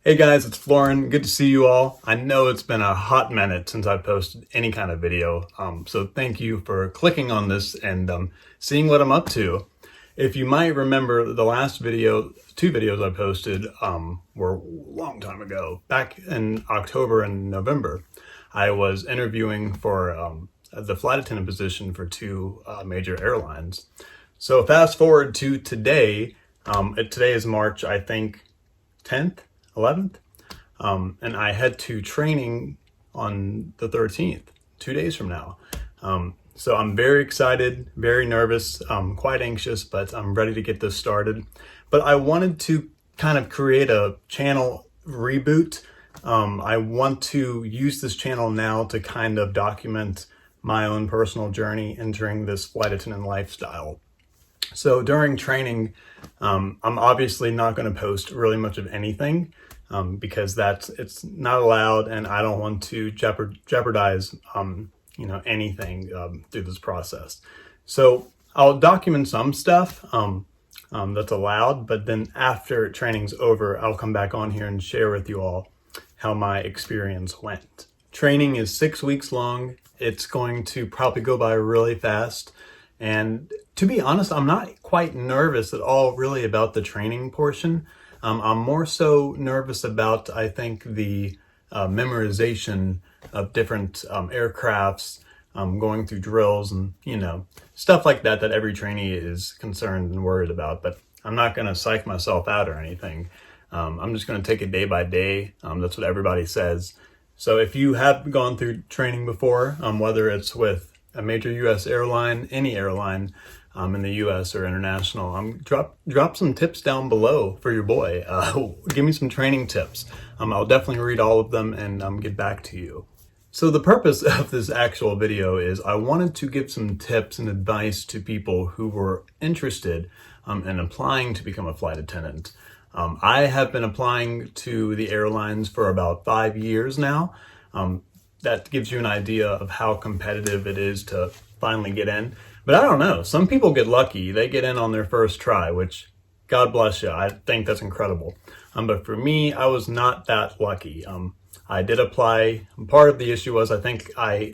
Hey guys, it's Florin. Good to see you all. I know it's been a hot minute since I posted any kind of video, so thank you for clicking on this and seeing what I'm up to. If you might remember, the last two videos I posted were a long time ago. Back in October and November, I was interviewing for the flight attendant position for two major airlines. So fast forward to today. Today is March, I think, 10th. 11th, and I head to training on the 13th, 2 days from now. So I'm very excited, very nervous, quite anxious, but I'm ready to get this started. But I wanted to kind of create a channel reboot. I want to use this channel now to kind of document my own personal journey entering this flight attendant lifestyle. So during training, I'm obviously not going to post really much of anything because it's not allowed, and I don't want to jeopardize anything through this process. So I'll document some stuff that's allowed, but then after training's over, I'll come back on here and share with you all how my experience went. Training is 6 weeks long. It's going to probably go by really fast. And to be honest, I'm not quite nervous at all really about the training portion. I'm more so nervous about, I think, the memorization of different aircrafts, going through drills and, stuff like that every trainee is concerned and worried about. But I'm not going to psych myself out or anything. I'm just going to take it day by day. That's what everybody says. So if you have gone through training before, whether it's with a major U.S. airline, any airline in the U.S. or international, drop some tips down below for your boy. Give me some training tips. I'll definitely read all of them and get back to you. So the purpose of this actual video is I wanted to give some tips and advice to people who were interested in applying to become a flight attendant. I have been applying to the airlines for about 5 years now. That gives you an idea of how competitive it is to finally get in. But I don't know, some people get lucky. They get in on their first try, which God bless you. I think that's incredible. But for me, I was not that lucky. I did apply. Part of the issue was I think I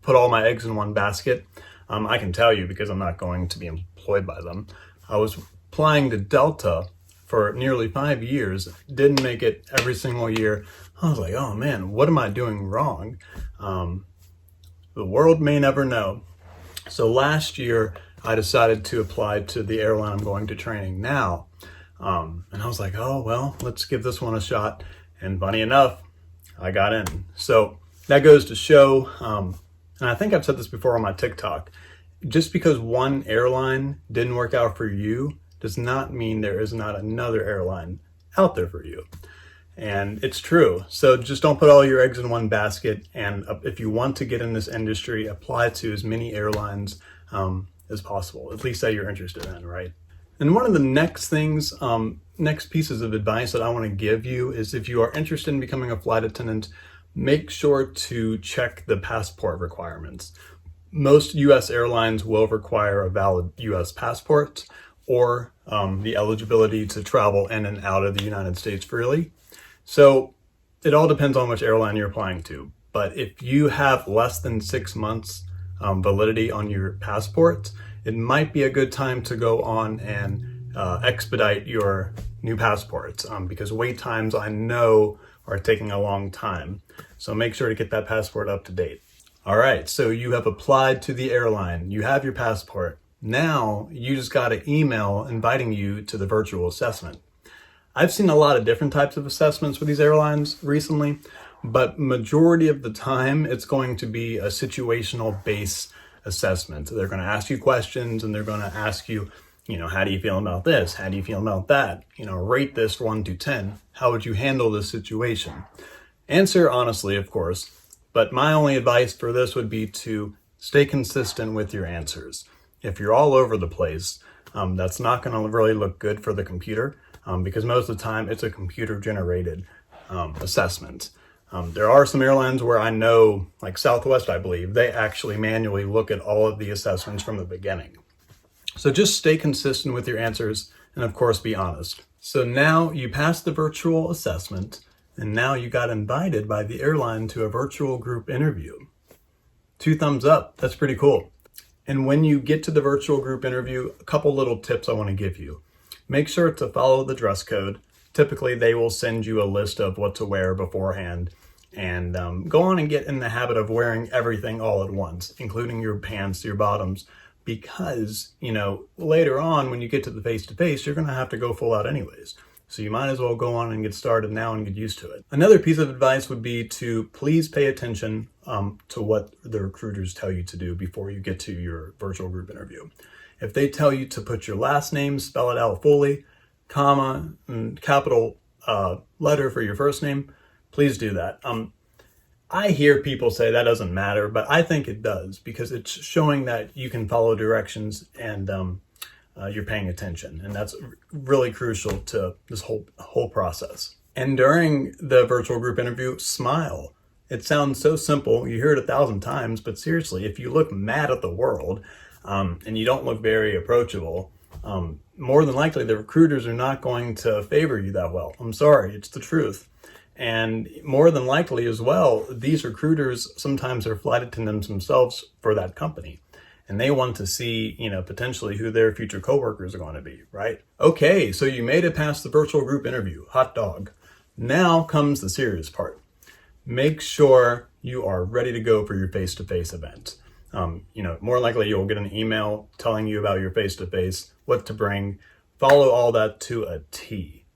put all my eggs in one basket. I can tell you because I'm not going to be employed by them. I was applying to Delta for nearly 5 years, didn't make it every single year. I was like, oh man, what am I doing wrong? The world may never know. So last year, I decided to apply to the airline I'm going to training now. And I was like, oh, well, let's give this one a shot. And funny enough, I got in. So that goes to show, and I think I've said this before on my TikTok, just because one airline didn't work out for you does not mean there is not another airline out there for you. And it's true. So just don't put all your eggs in one basket. And if you want to get in this industry, apply to as many airlines as possible, at least that you're interested in, right? And one of the next pieces of advice that I want to give you is if you are interested in becoming a flight attendant, make sure to check the passport requirements. Most U.S. airlines will require a valid U.S. passport or the eligibility to travel in and out of the United States freely. So it all depends on which airline you're applying to. But if you have less than 6 months validity on your passport, it might be a good time to go on and expedite your new passports because wait times I know are taking a long time. So make sure to get that passport up to date. All right, so you have applied to the airline, you have your passport. Now you just got an email inviting you to the virtual assessment. I've seen a lot of different types of assessments with these airlines recently, but majority of the time it's going to be a situational based assessment. They're going to ask you questions and they're going to ask you, how do you feel about this? How do you feel about that? Rate this 1 to 10. How would you handle this situation? Answer honestly, of course, but my only advice for this would be to stay consistent with your answers. If you're all over the place, that's not going to really look good for the computer. Because most of the time it's a computer-generated assessment. There are some airlines where I know, like Southwest, I believe, they actually manually look at all of the assessments from the beginning. So just stay consistent with your answers and, of course, be honest. So now you pass the virtual assessment and now you got invited by the airline to a virtual group interview. 2 thumbs up. That's pretty cool. And when you get to the virtual group interview, a couple little tips I want to give you. Make sure to follow the dress code. Typically, they will send you a list of what to wear beforehand, and go on and get in the habit of wearing everything all at once, including your pants, your bottoms, because, later on when you get to the face-to-face, you're going to have to go full out anyways. So you might as well go on and get started now and get used to it. Another piece of advice would be to please pay attention to what the recruiters tell you to do before you get to your virtual group interview. If they tell you to put your last name, spell it out fully, comma, and capital letter for your first name, please do that. I hear people say that doesn't matter, but I think it does, because it's showing that you can follow directions and you're paying attention. And that's really crucial to this whole process. And during the virtual group interview, smile. It sounds so simple. You hear it 1,000 times, but seriously, if you look mad at the world and you don't look very approachable, more than likely the recruiters are not going to favor you that well. I'm sorry, it's the truth. And more than likely as well, these recruiters sometimes are flight attendants themselves for that company. And they want to see, potentially who their future coworkers are going to be, right? Okay, so you made it past the virtual group interview. Hot dog. Now comes the serious part. Make sure you are ready to go for your face-to-face event. More likely you'll get an email telling you about your face-to-face, what to bring. Follow all that to a T.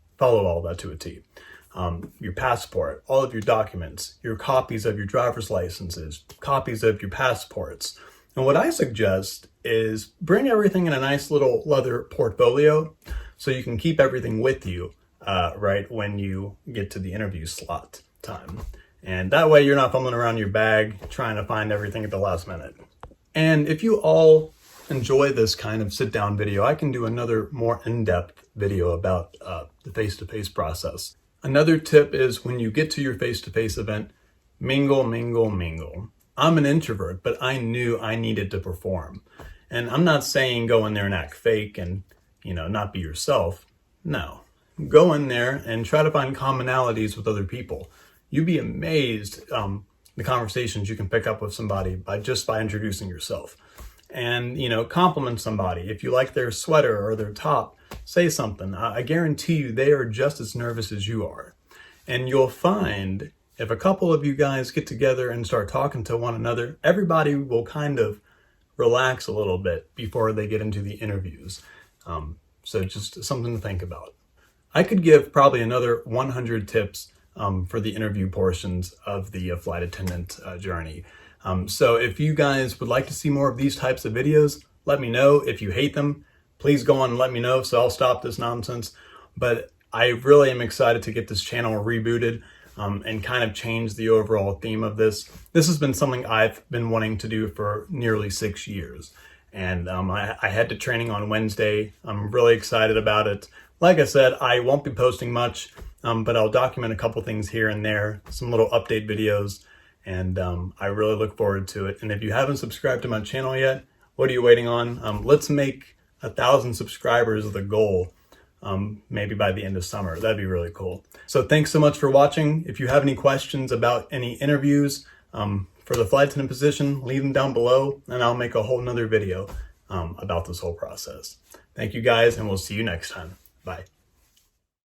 Your passport, all of your documents, your copies of your driver's licenses, copies of your passports. And what I suggest is bring everything in a nice little leather portfolio so you can keep everything with you right when you get to the interview slot time. And that way you're not fumbling around your bag trying to find everything at the last minute. And if you all enjoy this kind of sit-down video, I can do another more in-depth video about the face-to-face process. Another tip is when you get to your face-to-face event, mingle, mingle, mingle. I'm an introvert, but I knew I needed to perform. And I'm not saying go in there and act fake and, not be yourself. No. Go in there and try to find commonalities with other people. You'd be amazed the conversations you can pick up with somebody by introducing yourself. And, compliment somebody. If you like their sweater or their top, say something. I guarantee you they are just as nervous as you are. And you'll find if a couple of you guys get together and start talking to one another, everybody will kind of relax a little bit before they get into the interviews. So just something to think about. I could give probably another 100 tips for the interview portions of the flight attendant journey. So if you guys would like to see more of these types of videos, let me know. If you hate them, please go on and let me know so I'll stop this nonsense. But I really am excited to get this channel rebooted and kind of change the overall theme of this. This has been something I've been wanting to do for nearly 6 years. And I had the training on Wednesday. I'm really excited about it. Like I said, I won't be posting much, but I'll document a couple things here and there, some little update videos, and I really look forward to it. And if you haven't subscribed to my channel yet, what are you waiting on? Let's make 1,000 subscribers the goal, maybe by the end of summer. That'd be really cool. So thanks so much for watching. If you have any questions about any interviews for the flight attendant position, leave them down below, and I'll make a whole nother video about this whole process. Thank you guys, and we'll see you next time. Bye.